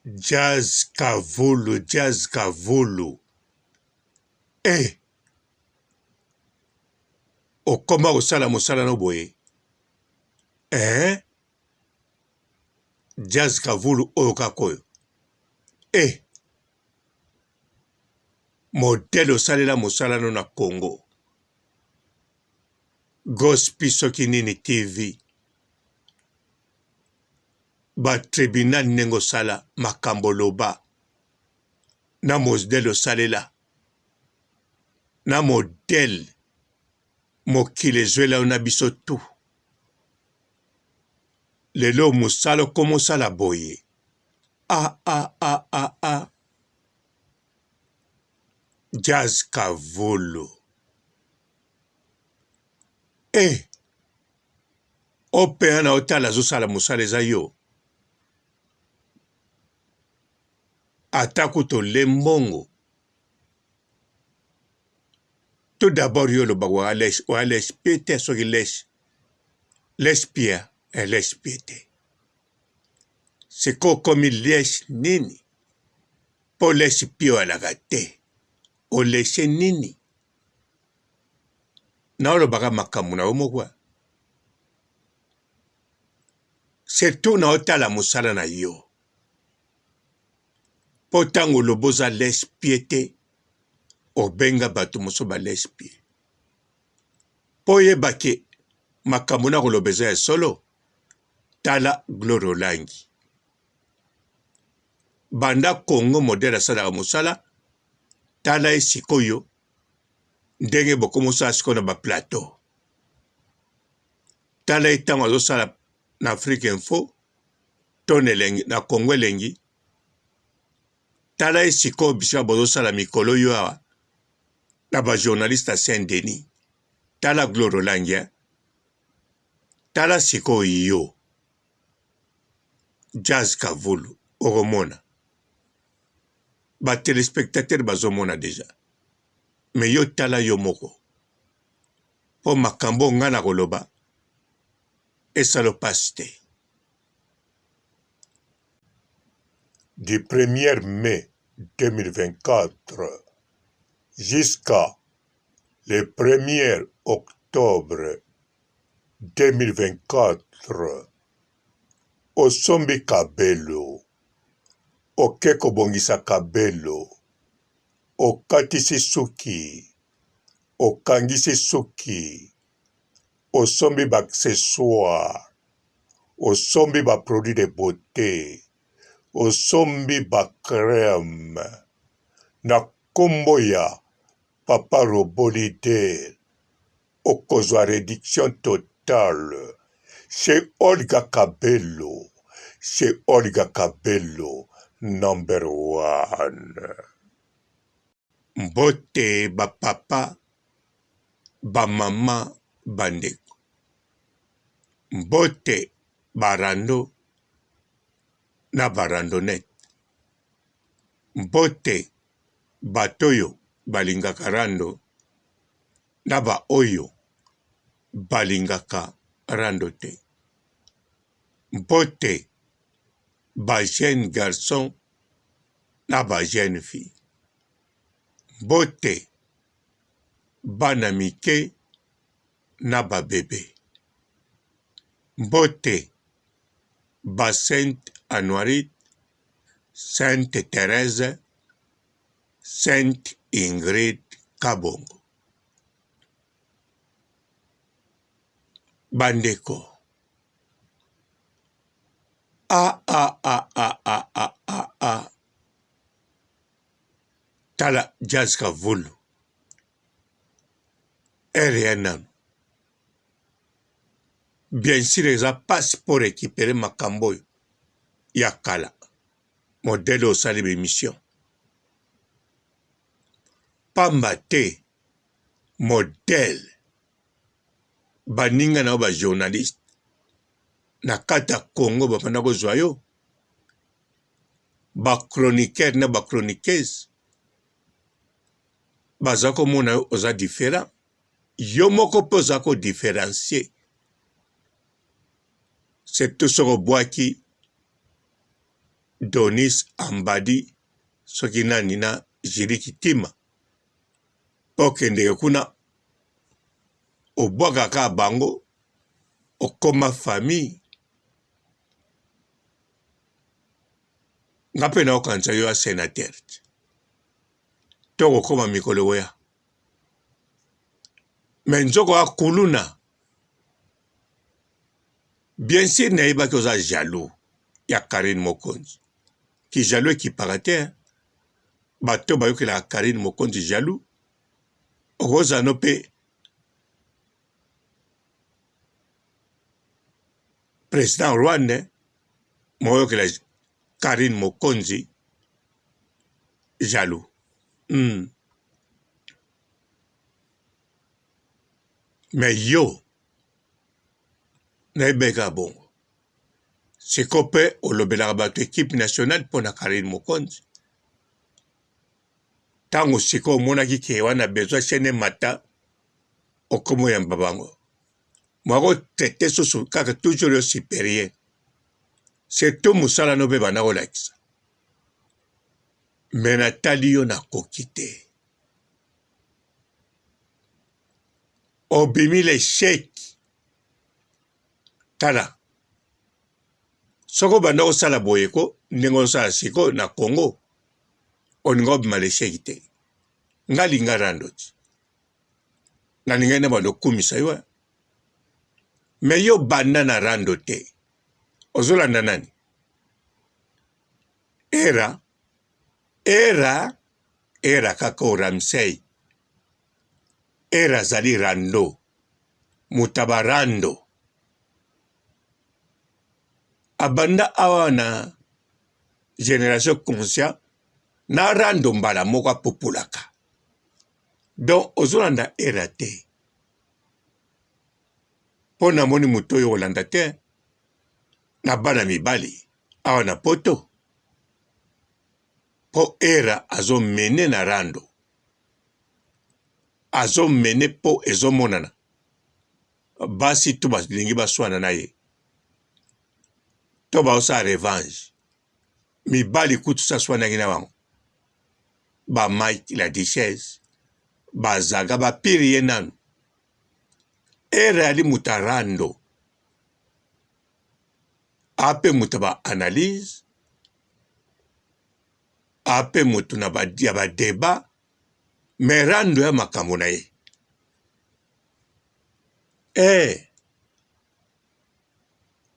Jazz Kavulu, Jazz Kavulu. Okoma osala mosala no boye. Jazz Kavulu oyo kakoyo. Modèle osalela mosala no na Congo. Gospel soki nini TV. Ba tribunal nengo sala makambo loba. Na modèle osalela. Na modèle mokile zwela na biso tu. Lelo musala komo sala boye. Jazz Kavulu. Opea na otala zo sala musala eza yo. Ataku to lembongo. Tout d'abord yo lo bagwa les pete soki les pia et les pete. C'est comme les nini. Po les pio alagate. O les nini. Na lo baga makamuna omogwa. Surtout na otala musala na yo. Po tango loboza les piete. Obenga bato moso ba les pie. Po yebake makamuna kolobeza ya solo. Tala Gloro Langi. Banda Congo modèle asala musala. Tala esikoyo. Ndenge bokomosa asiko na ba plateau. Tala etango azosala na Afrique Info. Tone lengi na Congo lengi. Tala esiko bisika bozosala mikolo yo awa. Na ba journaliste Saint-Denis. Tala Gloro Langi. Tala siko yo. Jazz Kavulu. Oromona. Ba téléspectateur bazomona déjà. Mais yo tala yo moko. Po makambo ngana koloba. Esalo paste. Du 1er mai 2024 jusqu'à le 1er octobre 2024 osombi kabelo. Okeko bongisa kabelo. Okatisi suki. Okangisi suki. Osombi ba accessoire. Osombi ba produit de beauté. Osombi ba crème. Na kombo ya Papa Robolide. Okozwa réduction totale. Chez Olga Kabelo. Chez Olga Kabelo. Number 1. Mbote ba papa, ba mama, bandeko. Mbote barando na barandonette. Mbote batoyo balingaka rando na ba oyo balingaka rando te. Mbote ba jeune garçon na ba jeune fille. Mbote bana mike na ba bébé. Mbote ba Sainte Anuarite, Sainte Thérèse, Sainte Ingrid Kabongo. Bandeko. Tala Jazz Kavulu. Rien. Bien sûr, ils ont passé pour récupérer makambo yakala. Modèle au salle d'émission. Pambate. Modèle. Baninga na ba journaliste. Na kata Congo bapanda kozwa yo. Ba chroniqueur na ba chroniqueuse. Bazako mona oza différent. Yo moko poza ko différencier. C'est tout ce boaki Donis Ambadi soki nani na Jiri Kitima okendeke kuna obwakaka bango okoma famille nga mpe na okanisa yo ya sénateur to okoma mikolo weya me nzoko akuluna bien sûr nayebaki oza jaloux ya Karine Mokonzi ki jaloux ekipaka te bato bayokelaka Karine Mokonzi jaloux okozala no mpe président Rwanda moyokela Karine Mokonzi jaloux mais yo nayebeka bongo siko mpe olobelaka bato équipe nationale mpo na Karine Mokonzi ntango siko omonaki ke wana besoin chaîne mata okomoyamba bango mwako tete susu kaka toujours yo supérieur surtout mosala no mpe banda kolakisa me natali yo nakoki te obimi lesheki tala soko banda kosala boyeko ndenge osala siko na Congo oninga obima lesheki te nga linga rando ti naningai na bando kumisa yo me yo banda na rando te ozolanda nani era kaka o Ramsey era zali rando mutabarando abanda awa na génération conscient na rando mbala moko apopolaka donc ozolanda era te mpo namoni moto oyo olanda te na bana mibali awa na poto mpo era azomene na rando azomene mpo ezomonana basi to balingi baswana na ye to baosala revanche mibali kutu saswanaki na bango Mike la Duchesse bazaga bapiri ye nanu era ali muta rando ape muta ba analyse ape mutu na ba débat me rando ya makambo na ye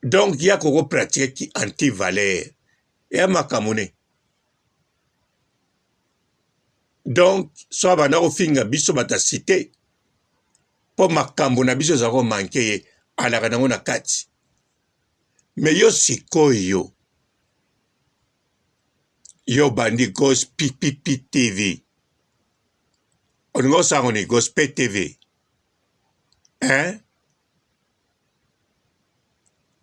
donc ya koko pratique ki anti-valeur ya makambo ne donc so banda kofinga biso bata cité po makambo na biso ezako manke ye alaka nango na kati me yo sikoyo yo bandi Gos PPP TV oningo sango ni Gospel TV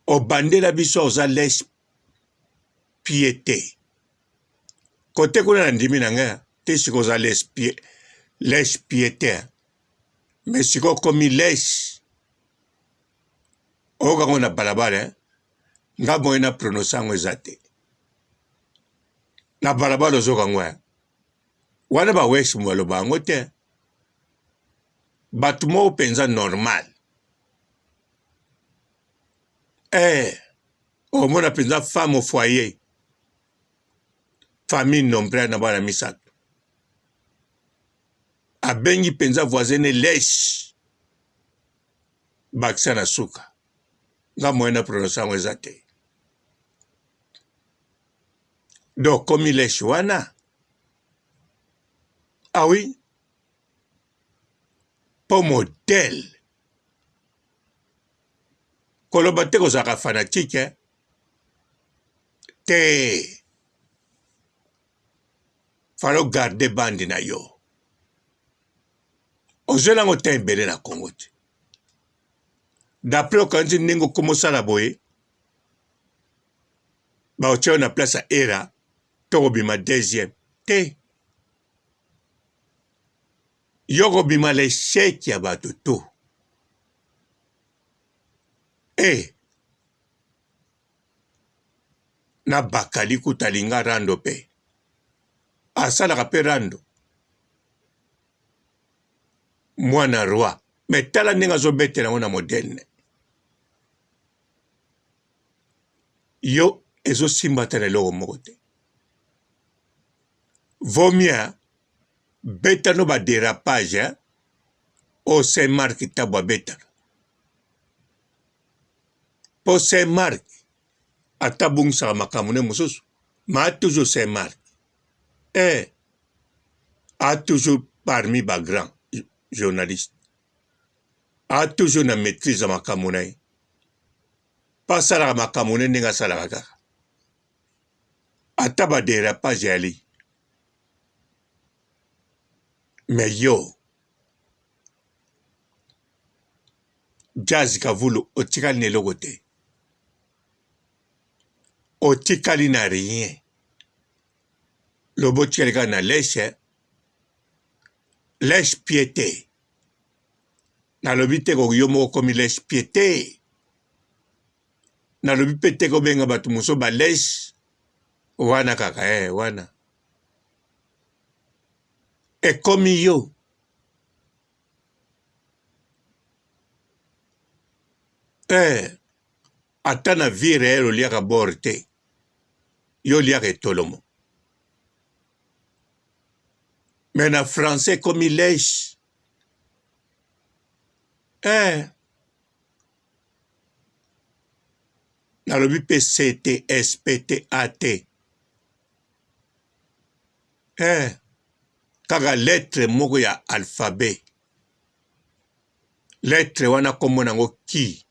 obandela biso oza lèche piété kote kuna na ndimi na nga te siko oza lèche piété mais siko komi lèche oyokango na balabala nga boye na prononce yango eza te na balabala ozokango wana bawesi baloba yango te bato moko mpenza normal omona mpenza femme au foyer famille nombrelle na bana misato abengi mpenza voisine lèche bakisa na suka nga moye na prononce yango eza te donc komi lèche wana oui po modèle koloba te kozalaka fanatique te falo garde bandi na yo ozelango te ebele na Congo te d'après okanisi ndenge okomosala boye baotia yo na place ya era to kobima deuxième te yo kobima lesheki ya bato to na bakali kutalinga rando pe asalaka pe rando mwana roi me tala ndenge azobetela ngo na modele yo ezosimbatana eloko moko te vomia beta no badérapage o Saint Mark tabo abetaka po Saint Mark atabungisaka makambo ne mosusu ma toujours Saint Mark a toujours parmi bagrands journalistes a toujours na maîtrise ya makambo na ye pa asalaka makambo ne ndenge asalaka kaka ata badérapage yali me yo Jazz Kavulu otikali na eloko te otikali na rien lobo otikali kaka na lèche piété nalobi te ko yo moko komi lèche piété nalobi pe te kobenga bato mosusu balèche wana kaka wana ekomi yo ata na vie réelle oliaka bor te yo oliaka etolomo me na français komi lèche nalobi pe CTSPTAT kaka lettre moko ya alphabet lettre wana kombo nango ki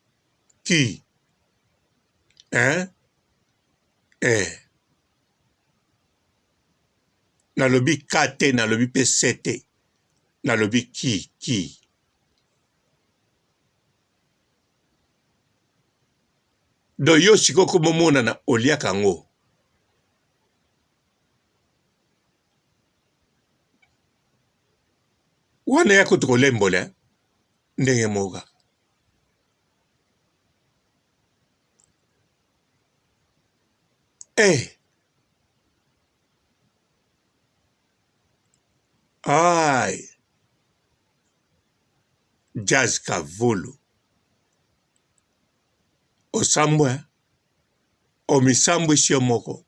nalobi ka te nalobi pe se te nalobi ki do yo siko komomonana oliaka yango wana ya kutu kolembola ndenge moka ai Jazz Kavulu osambwe omisambwe sio moko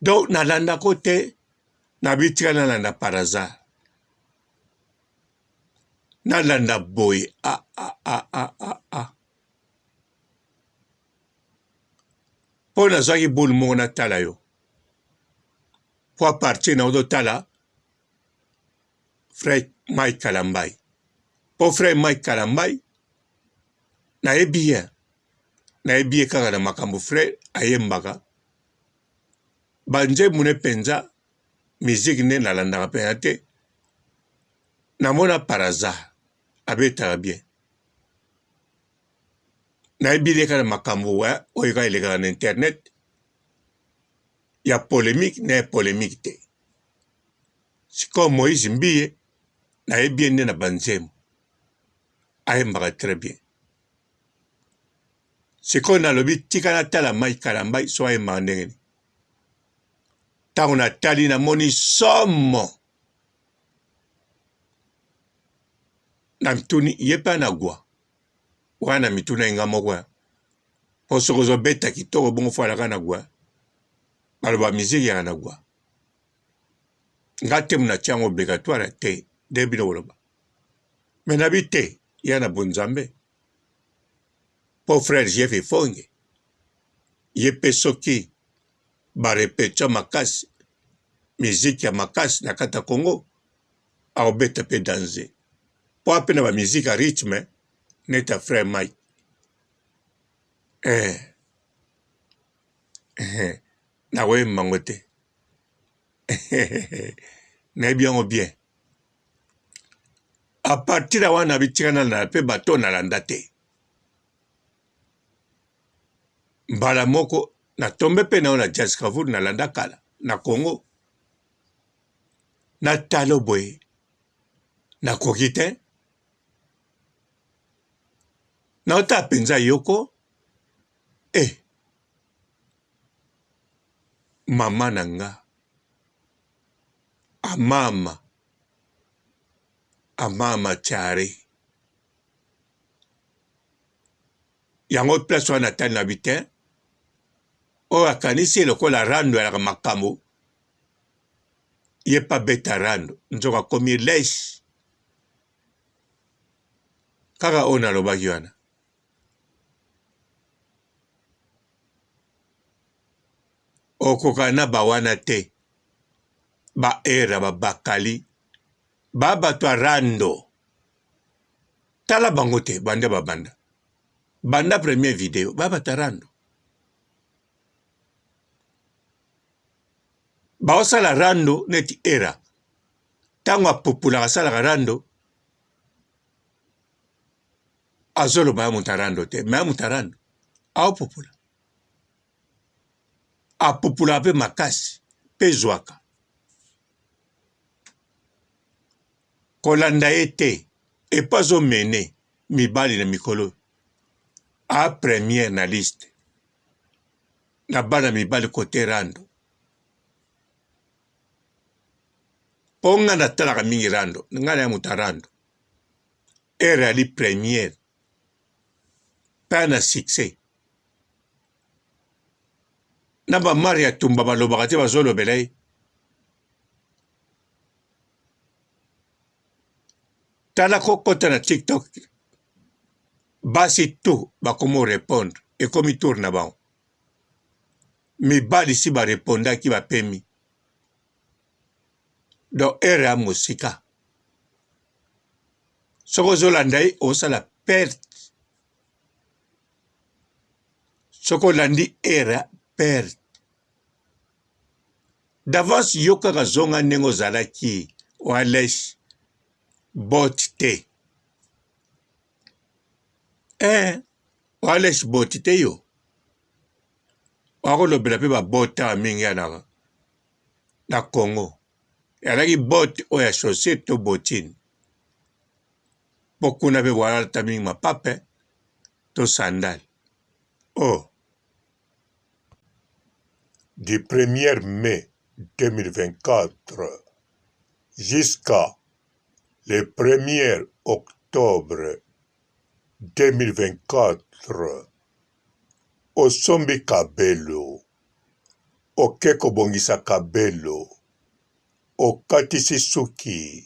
donc nalanda ko te nabitika nalanda par hasard nalanda boye mpo nazwaki bulu moko natala yo po apartir na ozotala frère Mike Kalambai po frère Mike Kalambai nayebi ye kaka na makambo frère ayembaka banzembo ne mpenza miziki nde nalandaka mpenza te namona par hasard abetaka bien nayebi ye kaka na makambo oyo kaka elekaka na internet ya polémique na ya polémique te sikoyo Moïse Mbiye nayebi ye nde na banzembo ayembaka très bien sikoyo nalobi tika natala Mike Kalambai so ayembaka ndenge ntango natali namoni somo na mituni ye mpe anagwa wana mituna inga moko po soki ozobeta kitoko bongo fo alaka na gwa baloba miziki yaka na gwa nga te muna tiango obligatoire te nde bino koloba me nabi te ya na bonzambe po frère Jeff Efonge ye mpe soki barepetio makasi miziki ya makasi na kati ya Congo aobeta mpe danger po ape na bamiziki ya rythme neta frère Mike nakoyemba ngo te nayebi yango bien a partir ya wana bitika nalanda mpe bato nalanda te mbala moko natombe mpe nao na Jazz Kavulu nalanda kala na Congo natalo boye nakoki te naota mpenza yoko mama nanga amama chare yango place wana tani na bite o akanisi lokola rando ya makambo ye pa beta rando nzoka komi lesh kaka ona lobaki wana okoka na bawana te ba era bakali bato rando tala bango te bande babanda banda première vidéo bato rando baosala rando neti era tango apopulaka asalaka rando azoloba ya muta rando te me ya muta rando aopopula apopulaka mpe makasi mpe zwaka kolanda ye te epo azomene mibali na mikolo a première na liste na bana mibali kote rando mpo nga natalaka mingi rando nga na ya muta rando ere ali première mpe na succès na bamari ya tumba balobaka te bazolobela ye tala kokota na TikTok basi tu bakomo répondre ekomi tour na bango mibali si barepondaki bapemi donc ere ya mosika soki ozolanda ye osala perte soki olandi ere ya perte d'avance yo kaka zonga ndenge ozalaki walesh bot te walesh bot te yo wakolobela mpe babota mingi yanaka na Congo ezalaki bot oyo ya chaussure to botine mpo kuna mpe bwalata mingi mapape to sandale Du 1er mai 2024 jusqu'à le 1er octobre 2024 osombi kabelo oke kobongisa kabelo okatisi suki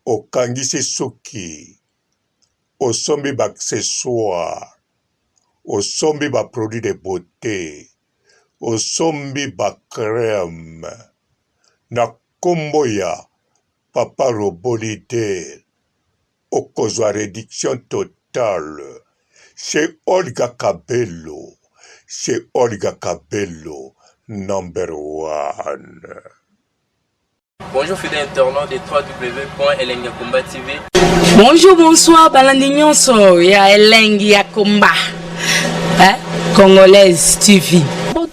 okangisi suki osombi baaccessoire osombi baproduit de beauté osombi bacrème na kombo ya papa Robolide okozwa réduction totale chez Olga Kabelo, number 1. Bonjour fidèles internautes de www.elengiakomba TV. Bonjour, bonsoir, balandi nyonso ya Elengi ya Komba, Congolaise TV.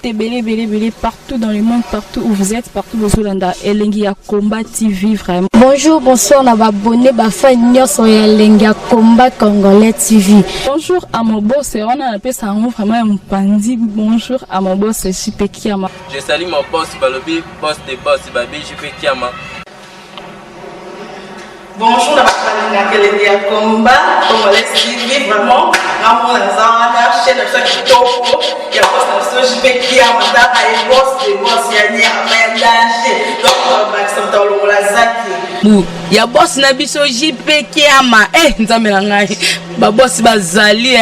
Belé partout dans le monde, partout où vous êtes, partout où vous êtes, Elengi ya Komba TV vraiment. Bonjour, bonsoir, on va abonner fan nyonso ya Elengi ya Komba Congolais TV. Bonjour à mon boss, on a appelé ça vraiment un pandi. Bonjour à mon boss, JP Kiama. Je salue mon boss Balobi, boss des boss Babi, JP Kiama. Bonjour, la Elengi ya Komba Congolais TV vraiment. Ramon Lazana, chaîne de ceux qui topo, il y a pas de JP Kiama, et boss des boss, il y a un danger. Donc, on va accepter la zaki. Ya boss na biso JP Kiama, nzambe na ngai. Ba boss bazali,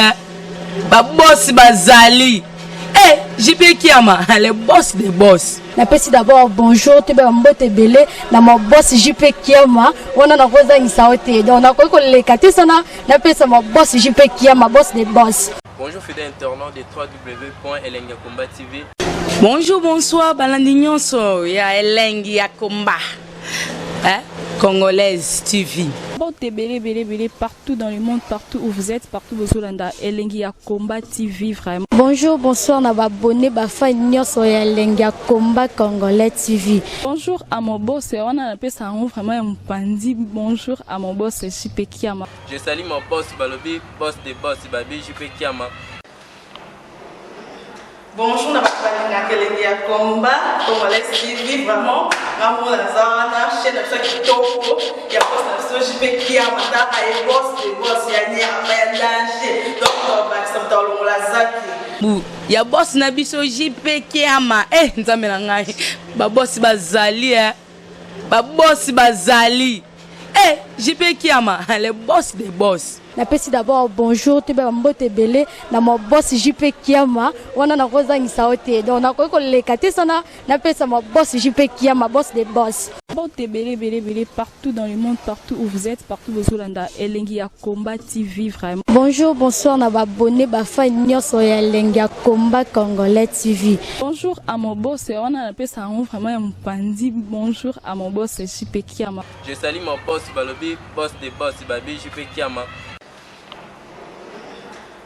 ba boss bazali. JP Kiama, le boss des boss. Napesi d'abord bonjour, tu peux mbote belé, na mon boss JP Kiama, on a rosa insaote. Donc on a quoi les katesana, napesi mon boss JP Kiama, boss des boss. Bonjour fidèles internautes de www.elengiakomba TV. Bonjour, bonsoir, balandi nyonso ya Elengi ya Komba, Congolaise TV. Belé partout dans le monde, partout où vous êtes, partout où vous êtes, Elengi ya Komba TV vraiment. Bonjour, bonsoir, on va abonner fan nyonso ya Elengi ya Komba Congolais TV. Bonjour à mon boss, on a appelé ça vraiment un pandi. Bonjour à mon boss, JP Kiama. Je salue mon boss Balobi, boss des boss Babi, JP Kiama. Bonjour, na balinga kelenge ya combat congolais TV vraiment ngamu na zana chaîne ça kitoko ya boss na so JP Kiama ta ay boss de boss ya ni ya danger donc ba samta longola zaki ya boss na biso JP Kiama nzambe na ngai ba boss bazali ba boss bazali JP Kiama le boss des boss. Napesi d'abord bonjour te ba mbote belé na mo boss JP Kiama wana na kozangisa ote donc na ko leka te sana napesa mo boss JP Kiama boss des boss. Mbote belé partout dans le monde, partout où vous êtes, partout où vous êtes, Elengi ya Combat TV vraiment. Bonjour, bonsoir na ba abonné ba fan nyonso ya Elengi ya Combat Congolais TV. Bonjour à mon boss, on a appelé ça vraiment un pandi. Bonjour à mon boss JP Kiama. Je salue mon boss Balobi, boss des boss Babi JP Kiama.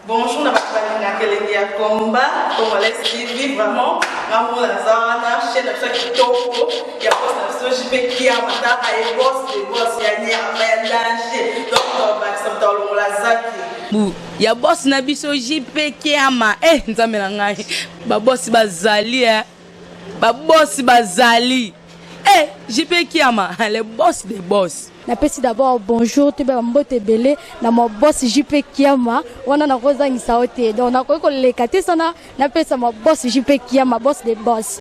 Bonjour, na balinga kelenge ya combat congolais TV vraiment ngamu na zana chaîne ça kitoko ya boss na so JP Kiama ta ay boss de boss ya ni ya danger donc ba samta longola zaki ya boss na biso JP Kiama nzambe na ngai ba boss bazali ba boss bazali JP Kiama le boss des boss. Napesi d'abord bonjour te ba mbote belé na mo boss JP Kiama wana na kozangisa ote donc na ko leka te sana napesa mo boss JP Kiama boss des boss.